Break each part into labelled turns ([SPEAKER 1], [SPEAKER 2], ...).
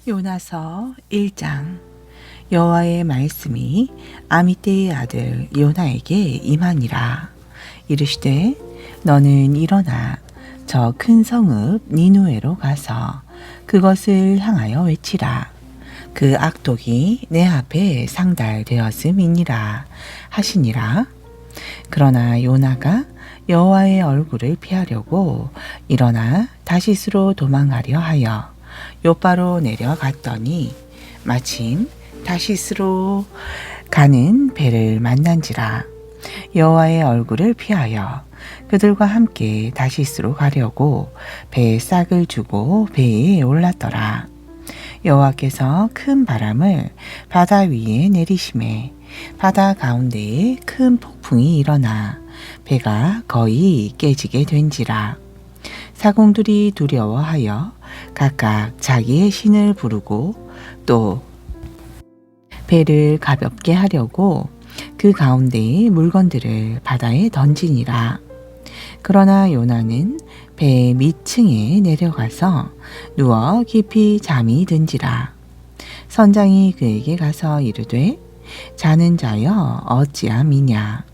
[SPEAKER 1] 요나서 1장. 여호와의 말씀이 아미떼의 아들 요나에게 임하니라. 이르시되 너는 일어나 저 큰 성읍 니누에로 가서 그것을 향하여 외치라. 그 악독이 내 앞에 상달되었음이니라 하시니라. 그러나 요나가 여호와의 얼굴을 피하려고 일어나 다시스로 도망가려 하여 요바로 내려갔더니 마침 다시스로 가는 배를 만난지라. 여호와의 얼굴을 피하여 그들과 함께 다시스로 가려고 배에 싹을 주고 배에 올랐더라. 여호와께서 큰 바람을 바다 위에 내리심에 바다 가운데에 큰 폭풍이 일어나 배가 거의 깨지게 된지라. 사공들이 두려워하여 각각 자기의 신을 부르고 또 배를 가볍게 하려고 그 가운데의 물건들을 바다에 던지니라. 그러나 요나는 배 밑층에 내려가서 누워 깊이 잠이 든지라. 선장이 그에게 가서 이르되 자는 자여 어찌함이냐.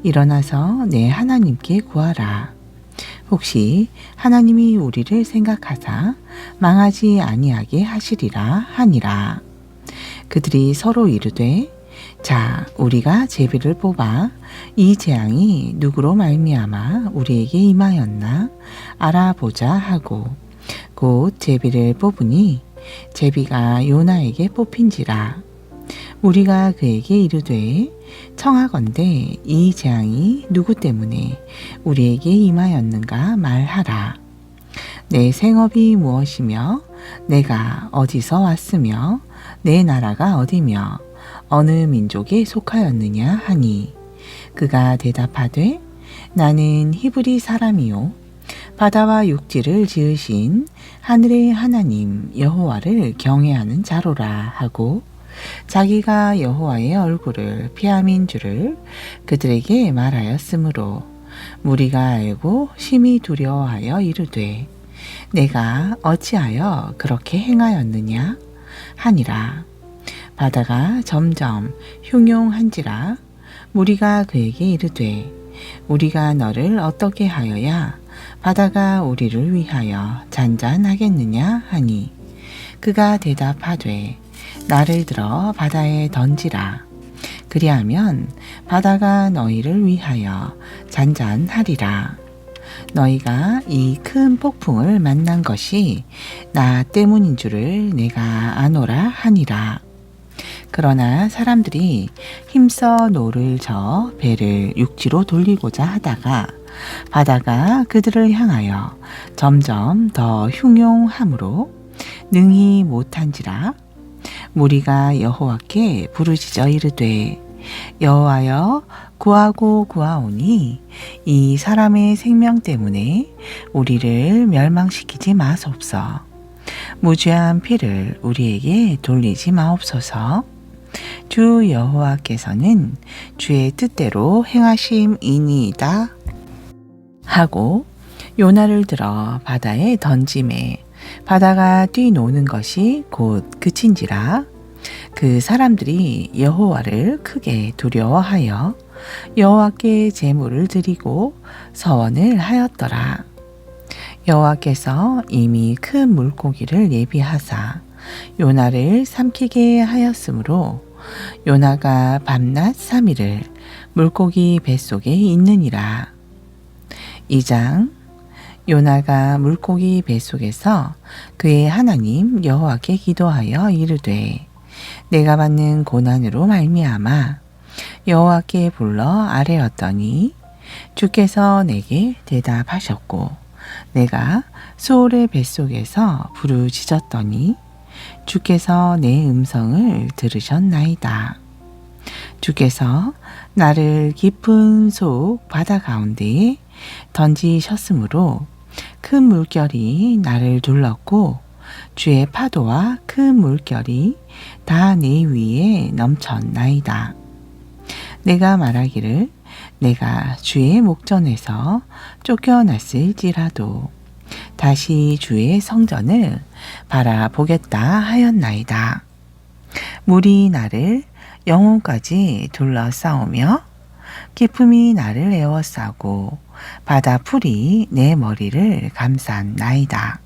[SPEAKER 1] 일어나서 내 하나님께 구하라. 혹시 하나님이 우리를 생각하사 망하지 아니하게 하시리라 하니라. 그들이 서로 이르되 자 우리가 제비를 뽑아 이 재앙이 누구로 말미암아 우리에게 임하였나 알아보자 하고 곧 제비를 뽑으니 제비가 요나에게 뽑힌지라. 우리가 그에게 이르되 청하건대 이 재앙이 누구 때문에 우리에게 임하였는가 말하라. 내 생업이 무엇이며 내가 어디서 왔으며 내 나라가 어디며 어느 민족에 속하였느냐 하니 그가 대답하되 나는 히브리 사람이요 바다와 육지를 지으신 하늘의 하나님 여호와를 경외하는 자로라 하고 자기가 여호와의 얼굴을 피함인 줄을 그들에게 말하였으므로 무리가 알고 심히 두려워하여 이르되 내가 어찌하여 그렇게 행하였느냐 하니라. 바다가 점점 흉용한지라. 무리가 그에게 이르되 우리가 너를 어떻게 하여야 바다가 우리를 위하여 잔잔하겠느냐 하니 그가 대답하되 나를 들어 바다에 던지라. 그리하면 바다가 너희를 위하여 잔잔하리라. 너희가 이 큰 폭풍을 만난 것이 나 때문인 줄을 내가 아노라 하니라. 그러나 사람들이 힘써 노를 저어 배를 육지로 돌리고자 하다가 바다가 그들을 향하여 점점 더 흉용함으로 능히 못한지라. 무리가 여호와께 부르짖어 이르되 여호와여 구하고 구하오니 이 사람의 생명 때문에 우리를 멸망시키지 마소서. 무죄한 피를 우리에게 돌리지 마옵소서. 주 여호와께서는 주의 뜻대로 행하심이니이다 하고 요나를 들어 바다에 던짐에 바다가 뛰노는 것이 곧 그친지라. 그 사람들이 여호와를 크게 두려워하여 여호와께 제물을 드리고 서원을 하였더라. 여호와께서 이미 큰 물고기를 예비하사 요나를 삼키게 하였으므로 요나가 밤낮 3일을 물고기 뱃속에 있느니라. 2장. 요나가 물고기 뱃속에서 그의 하나님 여호와께 기도하여 이르되 내가 받는 고난으로 말미암아 여호와께 불러 아뢰었더니 주께서 내게 대답하셨고 내가 수올의 뱃속에서 부르짖었더니 주께서 내 음성을 들으셨나이다. 주께서 나를 깊은 속 바다 가운데에 던지셨으므로 큰 물결이 나를 둘렀고 주의 파도와 큰 물결이 다 내 위에 넘쳤나이다. 내가 말하기를 내가 주의 목전에서 쫓겨났을지라도 다시 주의 성전을 바라보겠다 하였나이다. 물이 나를 영혼까지 둘러싸오며 기품이 나를 에워싸고 바다 풀이 내 머리를 감싼나이다.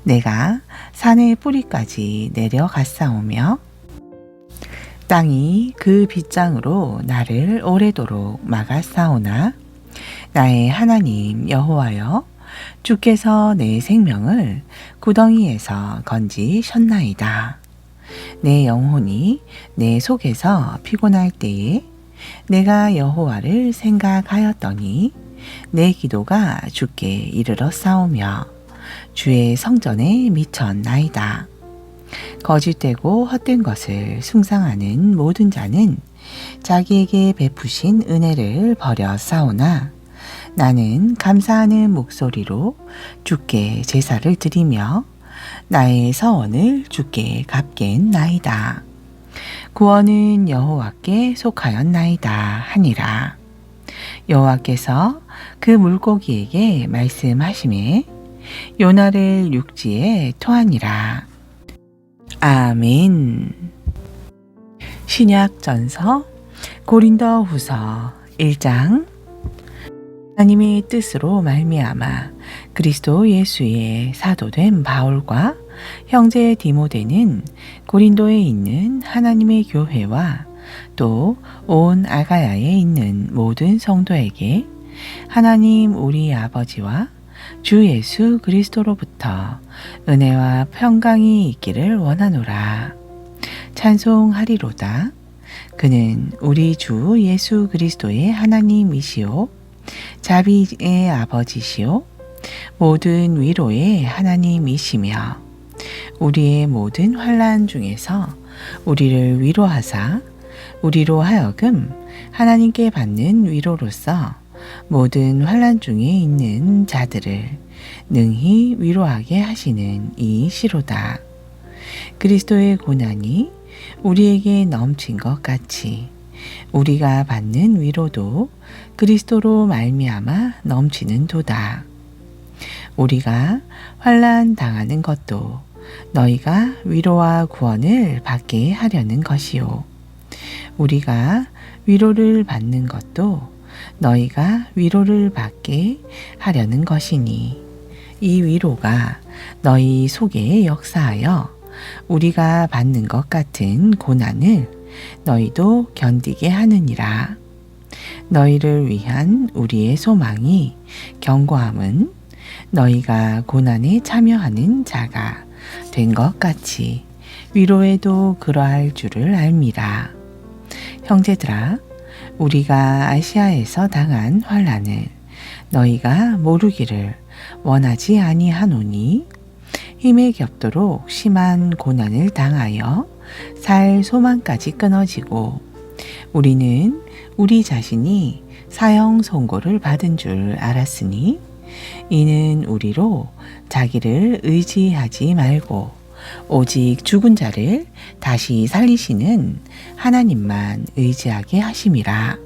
[SPEAKER 1] 내가 산의 뿌리까지 내려갔사오며 땅이 그 빗장으로 나를 오래도록 막았사오나 나의 하나님 여호와여, 주께서 내 생명을 구덩이에서 건지셨나이다. 내 영혼이 내 속에서 피곤할 때에 내가 여호와를 생각하였더니 내 기도가 주께 이르렀사오며 주의 성전에 미쳤나이다. 거짓되고 헛된 것을 숭상하는 모든 자는 자기에게 베푸신 은혜를 버렸사오나 나는 감사하는 목소리로 주께 제사를 드리며 나의 서원을 주께 갚겠나이다. 구원은 여호와께 속하였나이다 하니라. 여호와께서 그 물고기에게 말씀하시매 요나를 육지에 토하니라. 아멘. 신약전서 고린도후서 1장. 하나님의 뜻으로 말미암아 그리스도 예수의 사도된 바울과 형제 디모데는 고린도에 있는 하나님의 교회와 또 온 아가야에 있는 모든 성도에게 하나님 우리 아버지와 주 예수 그리스도로부터 은혜와 평강이 있기를 원하노라. 찬송하리로다. 그는 우리 주 예수 그리스도의 하나님이시오 자비의 아버지시오 모든 위로의 하나님이시며 우리의 모든 환난 중에서 우리를 위로하사 우리로 하여금 하나님께 받는 위로로서 모든 환난 중에 있는 자들을 능히 위로하게 하시는 이시로다. 그리스도의 고난이 우리에게 넘친 것 같이 우리가 받는 위로도 그리스도로 말미암아 넘치는 도다. 우리가 환난 당하는 것도 너희가 위로와 구원을 받게 하려는 것이요 우리가 위로를 받는 것도 너희가 위로를 받게 하려는 것이니 이 위로가 너희 속에 역사하여 우리가 받는 것 같은 고난을 너희도 견디게 하느니라. 너희를 위한 우리의 소망이 견고함은 너희가 고난에 참여하는 자가 된 것 같이 위로에도 그러할 줄을 알미라. 형제들아, 우리가 아시아에서 당한 환난을 너희가 모르기를 원하지 아니하노니 힘에 겹도록 심한 고난을 당하여 살 소망까지 끊어지고 우리는 우리 자신이 사형 선고를 받은 줄 알았으니 이는 우리로 자기를 의지하지 말고 오직 죽은 자를 다시 살리시는 하나님만 의지하게 하심이라.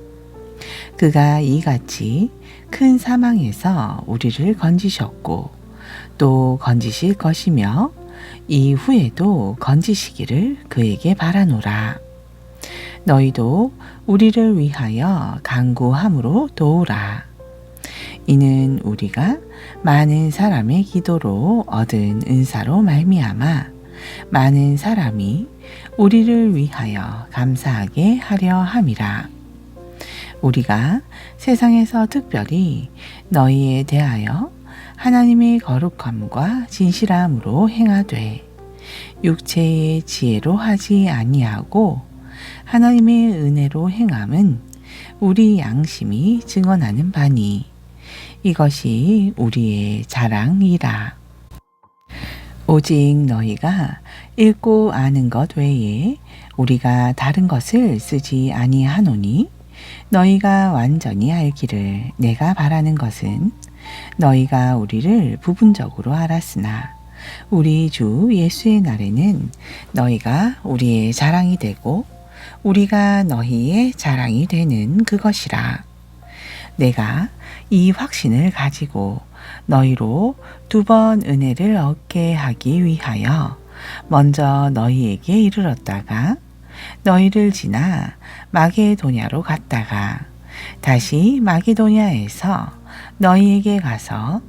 [SPEAKER 1] 그가 이같이 큰 사망에서 우리를 건지셨고 또 건지실 것이며 이후에도 건지시기를 그에게 바라노라. 너희도 우리를 위하여 간구함으로 도우라. 이는 우리가 많은 사람의 기도로 얻은 은사로 말미암아 많은 사람이 우리를 위하여 감사하게 하려 함이라. 우리가 세상에서 특별히 너희에 대하여 하나님의 거룩함과 진실함으로 행하되 육체의 지혜로 하지 아니하고 하나님의 은혜로 행함은 우리 양심이 증언하는 바니 이것이 우리의 자랑이라. 오직 너희가 읽고 아는 것 외에 우리가 다른 것을 쓰지 아니하노니 너희가 완전히 알기를 내가 바라는 것은 너희가 우리를 부분적으로 알았으나 우리 주 예수의 날에는 너희가 우리의 자랑이 되고 우리가 너희의 자랑이 되는 그것이라. 내가 이 확신을 가지고 너희로 2번 은혜를 얻게 하기 위하여 먼저 너희에게 이르렀다가 너희를 지나 마게도냐로 갔다가 다시 마게도냐에서 너희에게 가서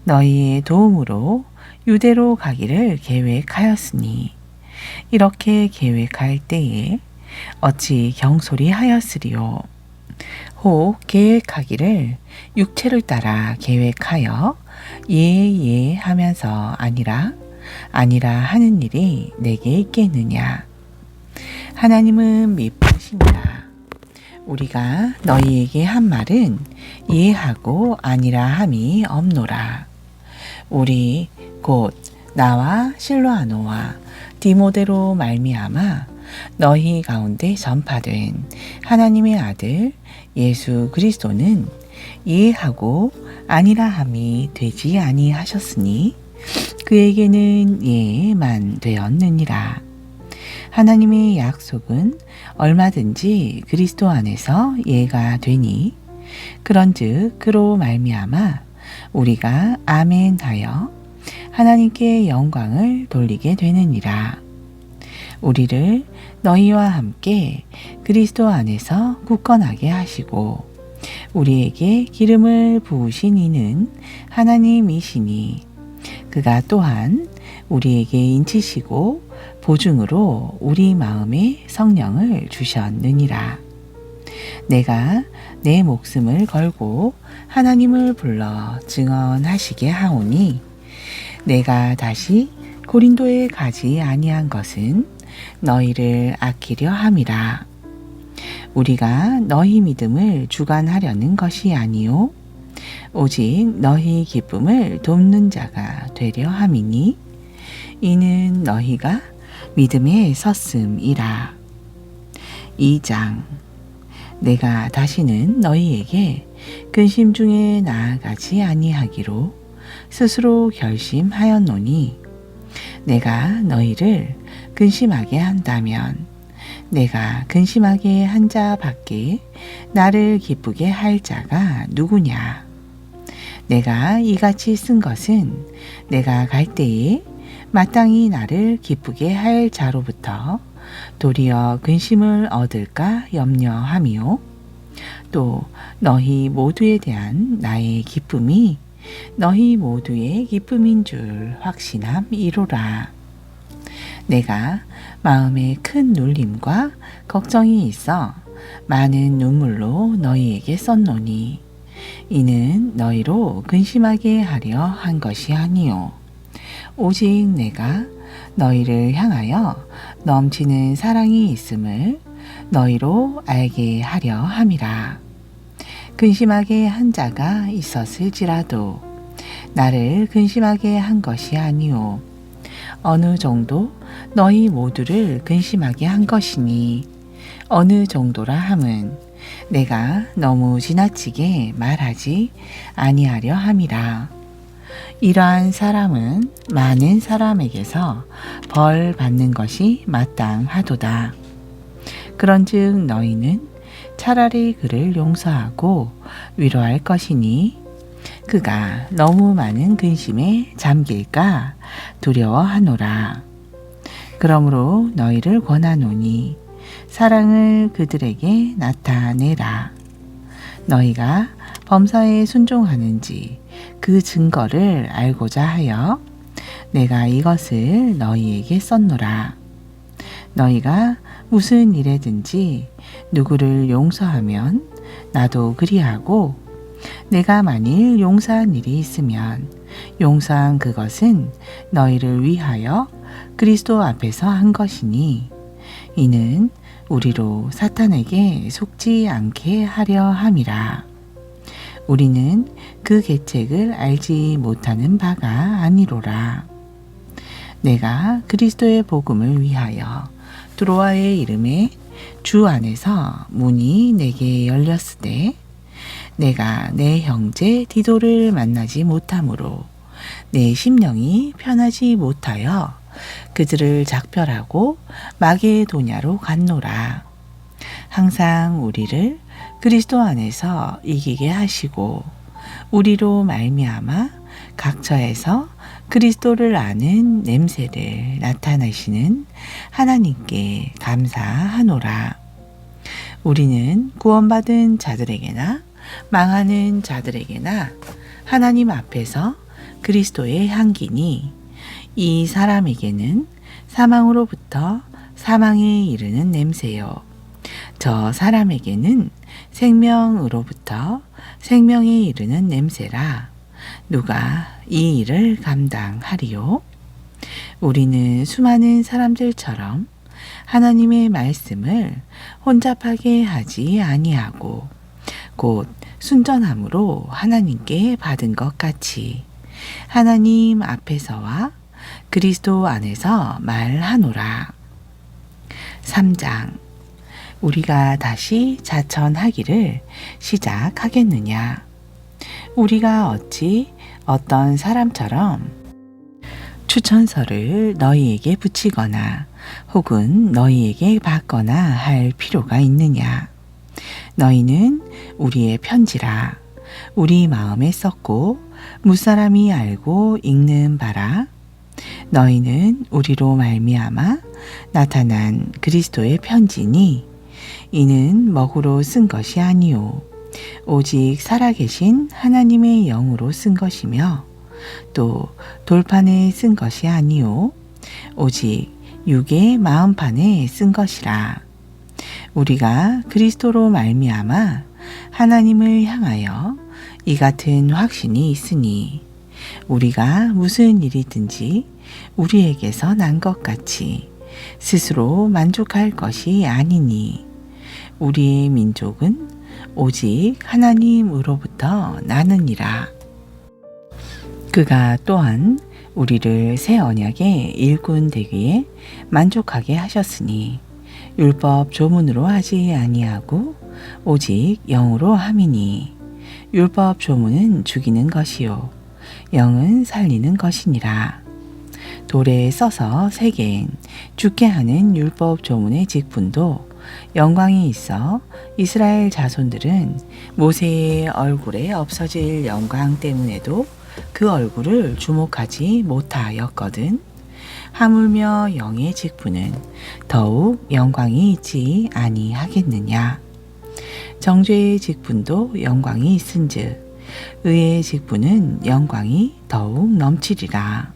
[SPEAKER 1] 너희의 도움으로 유대로 가기를 계획하였으니 이렇게 계획할 때에 어찌 경솔히 하였으리요. 혹 계획하기를 육체를 따라 계획하여 예 하면서 아니라 하는 일이 내게 있겠느냐. 하나님은 미쁘시니라. 우리가 너희에게 한 말은 예하고 아니라 함이 없노라. 우리 곧 나와 실로아노와 디모데로 말미암아 너희 가운데 전파된 하나님의 아들 예수 그리스도는 예하고 아니라 함이 되지 아니하셨으니 그에게는 예만 되었느니라. 하나님의 약속은 얼마든지 그리스도 안에서 예가 되니 그런즉 그로 말미암아 우리가 아멘 하여 하나님께 영광을 돌리게 되느니라. 우리를 너희와 함께 그리스도 안에서 굳건하게 하시고 우리에게 기름을 부으신 이는 하나님이시니 그가 또한 우리에게 인치시고 보증으로 우리 마음에 성령을 주셨느니라. 내가 내 목숨을 걸고 하나님을 불러 증언하시게 하오니 내가 다시 고린도에 가지 아니한 것은 너희를 아끼려 함이라. 우리가 너희 믿음을 주관하려는 것이 아니요 오직 너희 기쁨을 돕는 자가 되려 함이니 이는 너희가 믿음에 섰음이라. 2장. 내가 다시는 너희에게 근심 중에 나아가지 아니하기로 스스로 결심하였노니 내가 너희를 근심하게 한다면 내가 근심하게 한 자 밖에 나를 기쁘게 할 자가 누구냐. 내가 이같이 쓴 것은 내가 갈 때에 마땅히 나를 기쁘게 할 자로부터 도리어 근심을 얻을까 염려함이요. 또 너희 모두에 대한 나의 기쁨이 너희 모두의 기쁨인 줄 확신함이로라. 내가 마음에 큰 눌림과 걱정이 있어 많은 눈물로 너희에게 썼노니 이는 너희로 근심하게 하려 한 것이 아니요 오직 내가 너희를 향하여 넘치는 사랑이 있음을 너희로 알게 하려 함이라. 근심하게 한 자가 있었을지라도 나를 근심하게 한 것이 아니요 어느 정도 너희 모두를 근심하게 한 것이니 어느 정도라 함은 내가 너무 지나치게 말하지 아니하려 함이라. 이러한 사람은 많은 사람에게서 벌 받는 것이 마땅하도다. 그런즉 너희는 차라리 그를 용서하고 위로할 것이니 그가 너무 많은 근심에 잠길까 두려워하노라. 그러므로 너희를 권하노니 사랑을 그들에게 나타내라. 너희가 범사에 순종하는지 그 증거를 알고자 하여 내가 이것을 너희에게 썼노라. 너희가 무슨 일에든지 누구를 용서하면 나도 그리하고 내가 만일 용서한 일이 있으면 용서한 그것은 너희를 위하여 그리스도 앞에서 한 것이니 이는 우리로 사탄에게 속지 않게 하려 함이라. 우리는 그 계책을 알지 못하는 바가 아니로라. 내가 그리스도의 복음을 위하여 두로아의 이름에 주 안에서 문이 내게 열렸으되 내가 내 형제 디도를 만나지 못하므로 내 심령이 편하지 못하여 그들을 작별하고 마게도냐로 갔노라. 항상 우리를 그리스도 안에서 이기게 하시고 우리로 말미암아 각처에서 그리스도를 아는 냄새를 나타내시는 하나님께 감사하노라. 우리는 구원받은 자들에게나 망하는 자들에게나 하나님 앞에서 그리스도의 향기니 이 사람에게는 사망으로부터 사망에 이르는 냄새요. 저 사람에게는 생명으로부터 생명에 이르는 냄새라. 누가 이 일을 감당하리요? 우리는 수많은 사람들처럼 하나님의 말씀을 혼잡하게 하지 아니하고 곧 순전함으로 하나님께 받은 것 같이 하나님 앞에서와 그리스도 안에서 말하노라. 3장. 우리가 다시 자천하기를 시작하겠느냐? 우리가 어찌 어떤 사람처럼 추천서를 너희에게 붙이거나 혹은 너희에게 받거나 할 필요가 있느냐? 너희는 우리의 편지라. 우리 마음에 썼고 무사람이 알고 읽는 바라. 너희는 우리로 말미암아 나타난 그리스도의 편지니 이는 먹으로 쓴 것이 아니요 오직 살아계신 하나님의 영으로 쓴 것이며 또 돌판에 쓴 것이 아니요 오직 육의 마음판에 쓴 것이라. 우리가 그리스도로 말미암아 하나님을 향하여 이 같은 확신이 있으니 우리가 무슨 일이든지 우리에게서 난 것 같이 스스로 만족할 것이 아니니 우리의 민족은 오직 하나님으로부터 나느니라. 그가 또한 우리를 새 언약의 일꾼 되기에 만족하게 하셨으니 율법 조문으로 하지 아니하고 오직 영으로 함이니 율법 조문은 죽이는 것이요 영은 살리는 것이니라. 돌에 써서 새긴 죽게 하는 율법 조문의 직분도 영광이 있어 이스라엘 자손들은 모세의 얼굴에 없어질 영광 때문에도 그 얼굴을 주목하지 못하였거든. 하물며 영의 직분은 더욱 영광이 있지 아니하겠느냐. 정죄의 직분도 영광이 있은즉 의의 직분은 영광이 더욱 넘치리라.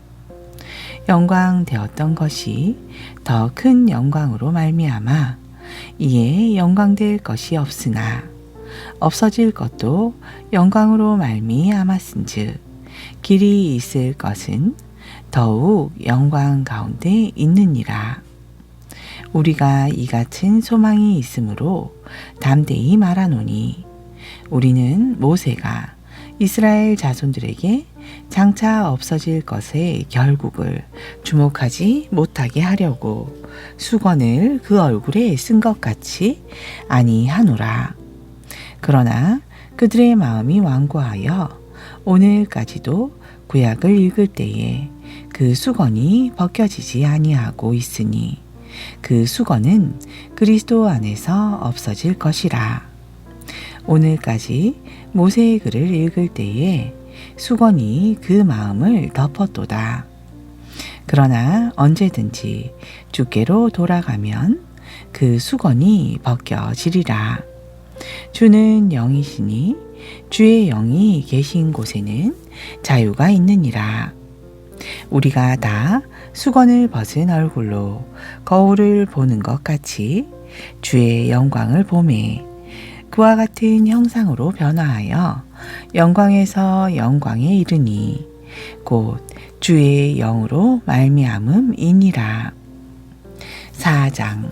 [SPEAKER 1] 영광 되었던 것이 더 큰 영광으로 말미암아 이에 영광될 것이 없으나 없어질 것도 영광으로 말미암았은즉 길이 있을 것은 더욱 영광 가운데 있느니라. 우리가 이 같은 소망이 있으므로 담대히 말하노니 우리는 모세가 이스라엘 자손들에게 장차 없어질 것의 결국을 주목하지 못하게 하려고 수건을 그 얼굴에 쓴 것 같이 아니하노라. 그러나 그들의 마음이 완고하여 오늘까지도 구약을 읽을 때에 그 수건이 벗겨지지 아니하고 있으니 그 수건은 그리스도 안에서 없어질 것이라. 오늘까지 모세의 글을 읽을 때에 수건이 그 마음을 덮었도다. 그러나 언제든지 주께로 돌아가면 그 수건이 벗겨지리라. 주는 영이시니 주의 영이 계신 곳에는 자유가 있느니라. 우리가 다 수건을 벗은 얼굴로 거울을 보는 것 같이 주의 영광을 보매 그와 같은 형상으로 변화하여 영광에서 영광에 이르니 곧 주의 영으로 말미암음이니라. 4장.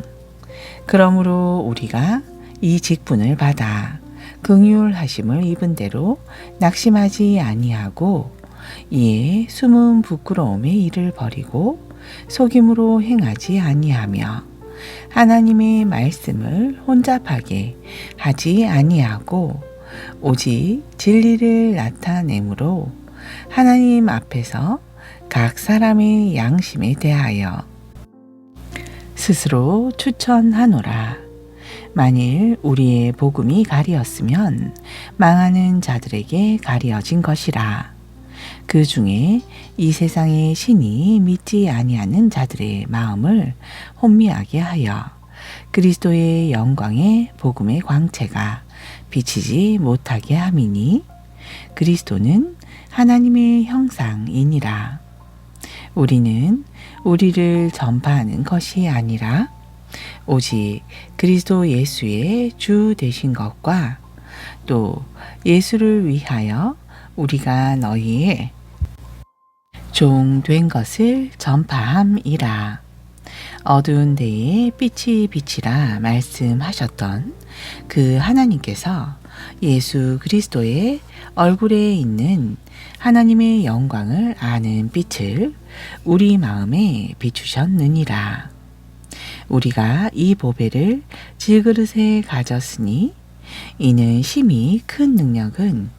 [SPEAKER 1] 그러므로 우리가 이 직분을 받아 긍휼하심을 입은 대로 낙심하지 아니하고 이에 숨은 부끄러움의 일을 버리고 속임으로 행하지 아니하며 하나님의 말씀을 혼잡하게 하지 아니하고 오직 진리를 나타내므로 하나님 앞에서 각 사람의 양심에 대하여 스스로 추천하노라. 만일 우리의 복음이 가리었으면 망하는 자들에게 가리어진 것이라. 그 중에 이 세상의 신이 믿지 아니하는 자들의 마음을 혼미하게 하여 그리스도의 영광의 복음의 광채가 비치지 못하게 함이니 그리스도는 하나님의 형상이니라. 우리는 우리를 전파하는 것이 아니라 오직 그리스도 예수의 주 되신 것과 또 예수를 위하여 우리가 너희의 종 된 것을 전파함이라. 어두운 데에 빛이 비치라 말씀하셨던 그 하나님께서 예수 그리스도의 얼굴에 있는 하나님의 영광을 아는 빛을 우리 마음에 비추셨느니라. 우리가 이 보배를 질그릇에 가졌으니 이는 심히 큰 능력은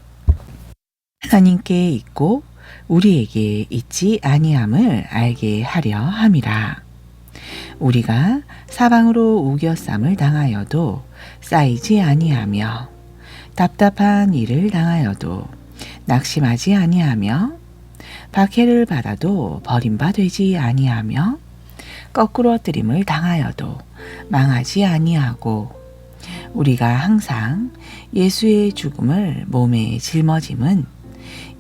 [SPEAKER 1] 하나님께 있고 우리에게 있지 아니함을 알게 하려 함이라. 우리가 사방으로 우겨쌈을 당하여도 쌓이지 아니하며 답답한 일을 당하여도 낙심하지 아니하며 박해를 받아도 버림받지 아니하며 거꾸러뜨림을 당하여도 망하지 아니하고 우리가 항상 예수의 죽음을 몸에 짊어짐은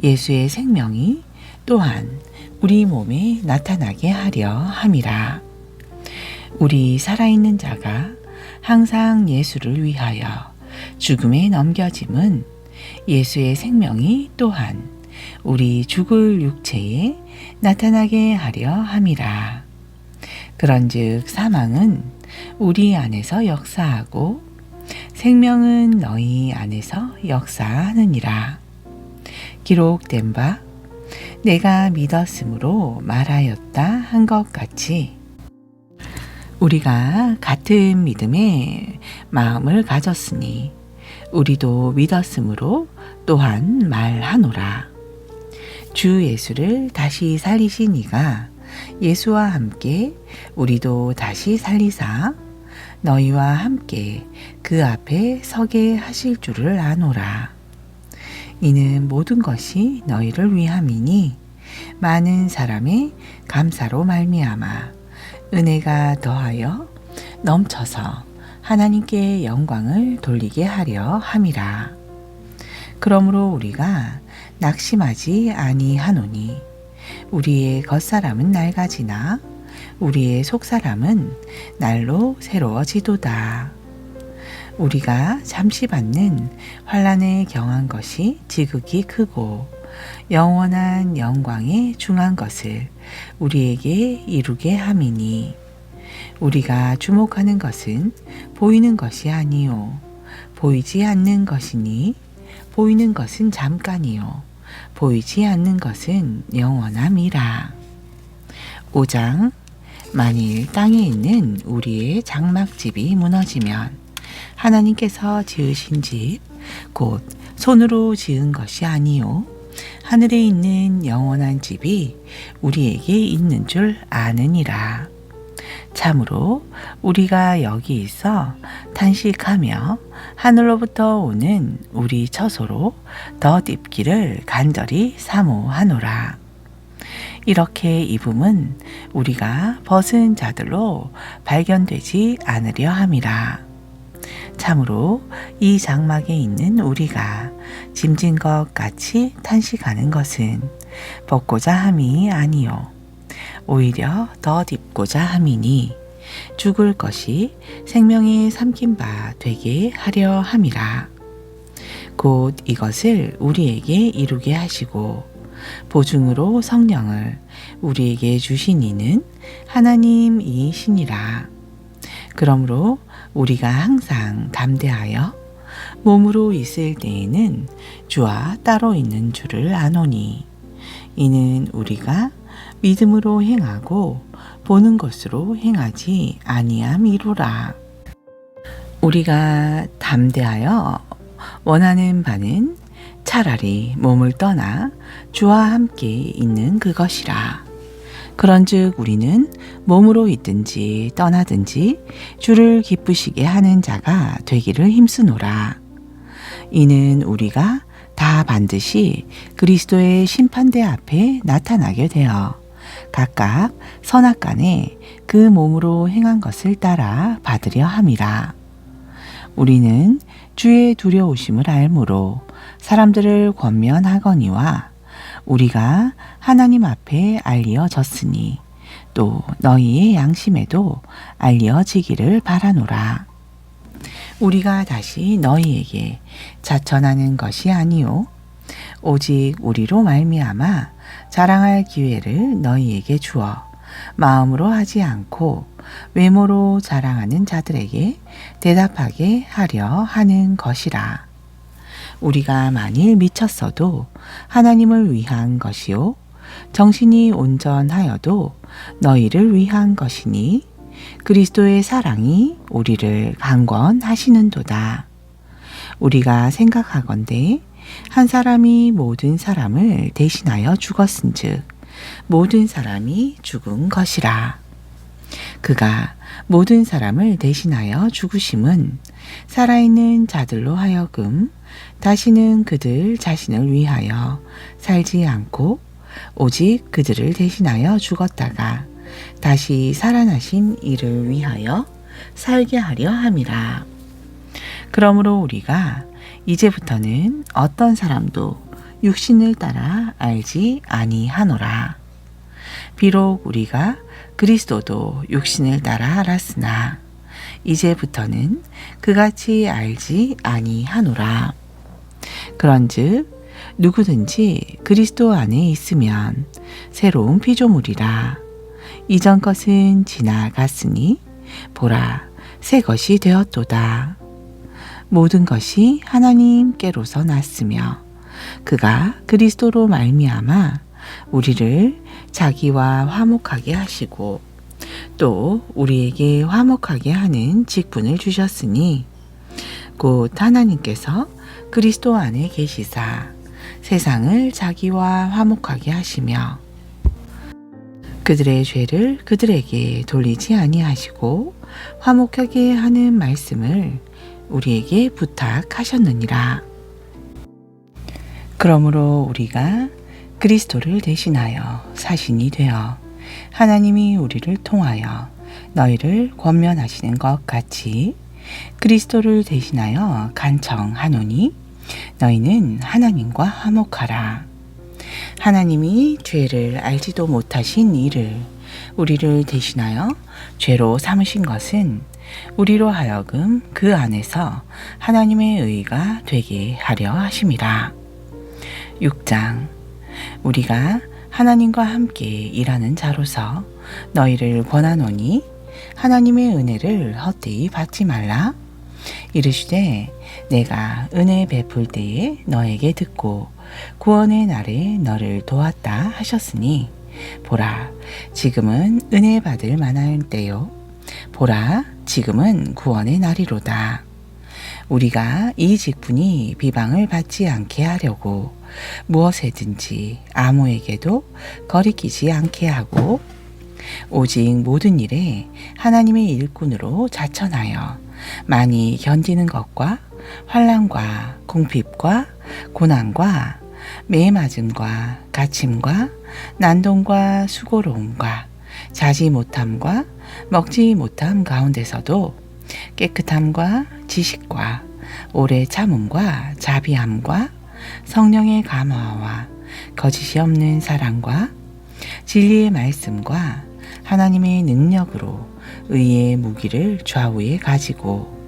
[SPEAKER 1] 예수의 생명이 또한 우리 몸에 나타나게 하려 함이라. 우리 살아있는 자가 항상 예수를 위하여 죽음에 넘겨짐은 예수의 생명이 또한 우리 죽을 육체에 나타나게 하려 함이라. 그런즉 사망은 우리 안에서 역사하고 생명은 너희 안에서 역사하느니라. 기록된 바 내가 믿었으므로 말하였다 한 것 같이 우리가 같은 믿음의 마음을 가졌으니 우리도 믿었으므로 또한 말하노라. 주 예수를 다시 살리신 이가 예수와 함께 우리도 다시 살리사 너희와 함께 그 앞에 서게 하실 줄을 아노라. 이는 모든 것이 너희를 위함이니 많은 사람의 감사로 말미암아 은혜가 더하여 넘쳐서 하나님께 영광을 돌리게 하려 함이라. 그러므로 우리가 낙심하지 아니하노니 우리의 겉사람은 낡아지나 우리의 속사람은 날로 새로워지도다. 우리가 잠시 받는 환난에 경한 것이 지극히 크고 영원한 영광에 중한 것을 우리에게 이루게 함이니 우리가 주목하는 것은 보이는 것이 아니요 보이지 않는 것이니 보이는 것은 잠깐이요 보이지 않는 것은 영원함이라. 5장 만일 땅에 있는 우리의 장막집이 무너지면 하나님께서 지으신 집 곧 손으로 지은 것이 아니요 하늘에 있는 영원한 집이 우리에게 있는 줄 아느니라. 참으로 우리가 여기 있어 탄식하며 하늘로부터 오는 우리 처소로 덧입기를 간절히 사모하노라. 이렇게 입음은 우리가 벗은 자들로 발견되지 않으려 함이라. 참으로 이 장막에 있는 우리가 짐진 것 같이 탄식하는 것은 벗고자 함이 아니요 오히려 덧입고자 함이니 죽을 것이 생명에 삼킨 바 되게 하려 함이라. 곧 이것을 우리에게 이루게 하시고 보증으로 성령을 우리에게 주신 이는 하나님이시니라. 그러므로 우리가 항상 담대하여 몸으로 있을 때에는 주와 따로 있는 줄을 아노니 이는 우리가 믿음으로 행하고 보는 것으로 행하지 아니함이로라. 우리가 담대하여 원하는 바는 차라리 몸을 떠나 주와 함께 있는 그것이라. 그런즉 우리는 몸으로 있든지 떠나든지 주를 기쁘시게 하는 자가 되기를 힘쓰노라. 이는 우리가 다 반드시 그리스도의 심판대 앞에 나타나게 되어 각각 선악간에 그 몸으로 행한 것을 따라 받으려 함이라. 우리는 주의 두려우심을 알므로 사람들을 권면하거니와 우리가 하나님 앞에 알리어졌으니 또 너희의 양심에도 알리어지기를 바라노라. 우리가 다시 너희에게 자천하는 것이 아니요 오직 우리로 말미암아 자랑할 기회를 너희에게 주어 마음으로 하지 않고 외모로 자랑하는 자들에게 대답하게 하려 하는 것이라. 우리가 만일 미쳤어도 하나님을 위한 것이요 정신이 온전하여도 너희를 위한 것이니 그리스도의 사랑이 우리를 강권하시는도다. 우리가 생각하건대 한 사람이 모든 사람을 대신하여 죽었은즉 모든 사람이 죽은 것이라. 그가 모든 사람을 대신하여 죽으심은 살아있는 자들로 하여금 다시는 그들 자신을 위하여 살지 않고 오직 그들을 대신하여 죽었다가 다시 살아나신 이를 위하여 살게 하려 함이라. 그러므로 우리가 이제부터는 어떤 사람도 육신을 따라 알지 아니하노라. 비록 우리가 그리스도도 육신을 따라 알았으나 이제부터는 그같이 알지 아니하노라. 그런즉 누구든지 그리스도 안에 있으면 새로운 피조물이라. 이전 것은 지나갔으니 보라 새 것이 되었도다. 모든 것이 하나님께로서 났으며 그가 그리스도로 말미암아 우리를 자기와 화목하게 하시고 또 우리에게 화목하게 하는 직분을 주셨으니 곧 하나님께서 그리스도 안에 계시사 세상을 자기와 화목하게 하시며 그들의 죄를 그들에게 돌리지 아니하시고 화목하게 하는 말씀을 우리에게 부탁하셨느니라. 그러므로 우리가 그리스도를 대신하여 사신이 되어 하나님이 우리를 통하여 너희를 권면하시는 것 같이 그리스도를 대신하여 간청하노니 너희는 하나님과 화목하라. 하나님이 죄를 알지도 못하신 이를 우리를 대신하여 죄로 삼으신 것은 우리로 하여금 그 안에서 하나님의 의가 되게 하려 하심이라. 6장. 우리가 하나님과 함께 일하는 자로서 너희를 권하노니 하나님의 은혜를 헛되이 받지 말라. 이르시되 내가 은혜 베풀 때에 너에게 듣고 구원의 날에 너를 도왔다 하셨으니 보라 지금은 은혜 받을 만할 때요 보라 지금은 구원의 날이로다. 우리가 이 직분이 비방을 받지 않게 하려고 무엇에든지 아무에게도 거리끼지 않게 하고 오직 모든 일에 하나님의 일꾼으로 자천하여 많이 견디는 것과 환난과 궁핍과 고난과 매맞음과 갇힘과 난동과 수고로움과 자지 못함과 먹지 못함 가운데서도 깨끗함과 지식과 오래 참음과 자비함과 성령의 감화와 거짓이 없는 사랑과 진리의 말씀과 하나님의 능력으로 의의 무기를 좌우에 가지고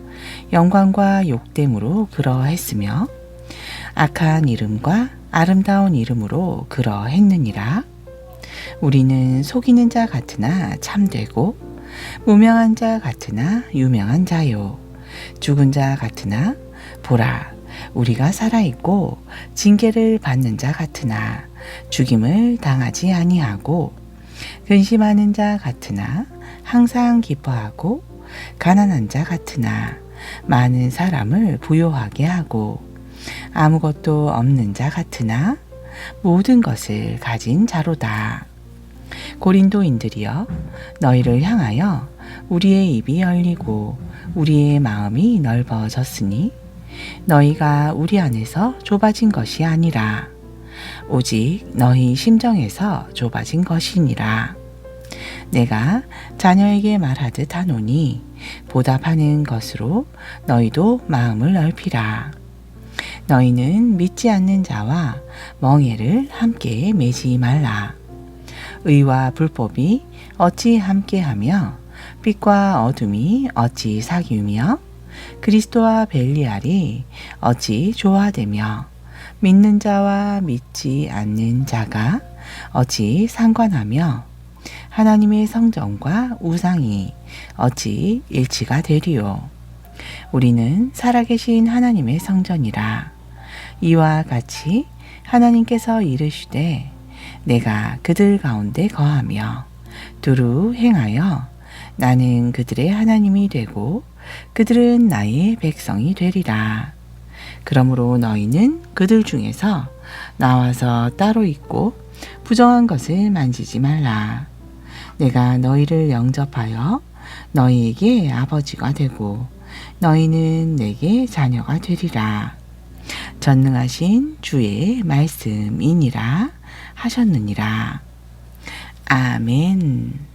[SPEAKER 1] 영광과 욕됨으로 그러했으며 악한 이름과 아름다운 이름으로 그러했느니라. 우리는 속이는 자 같으나 참되고 무명한 자 같으나 유명한 자요 죽은 자 같으나 보라 우리가 살아있고 징계를 받는 자 같으나 죽임을 당하지 아니하고 근심하는 자 같으나 항상 기뻐하고 가난한 자 같으나 많은 사람을 부요하게 하고 아무것도 없는 자 같으나 모든 것을 가진 자로다. 고린도인들이여 너희를 향하여 우리의 입이 열리고 우리의 마음이 넓어졌으니 너희가 우리 안에서 좁아진 것이 아니라 오직 너희 심정에서 좁아진 것이니라. 내가 자녀에게 말하듯 하노니 보답하는 것으로 너희도 마음을 넓히라. 너희는 믿지 않는 자와 멍에를 함께 매지 말라. 의와 불법이 어찌 함께하며 빛과 어둠이 어찌 사귀며 그리스도와 벨리알이 어찌 조화되며 믿는 자와 믿지 않는 자가 어찌 상관하며 하나님의 성전과 우상이 어찌 일치가 되리요. 우리는 살아계신 하나님의 성전이라. 이와 같이 하나님께서 이르시되 내가 그들 가운데 거하며 두루 행하여 나는 그들의 하나님이 되고 그들은 나의 백성이 되리라. 그러므로 너희는 그들 중에서 나와서 따로 있고 부정한 것을 만지지 말라. 내가 너희를 영접하여 너희에게 아버지가 되고 너희는 내게 자녀가 되리라. 전능하신 주의 말씀이니라 하셨느니라. 아멘.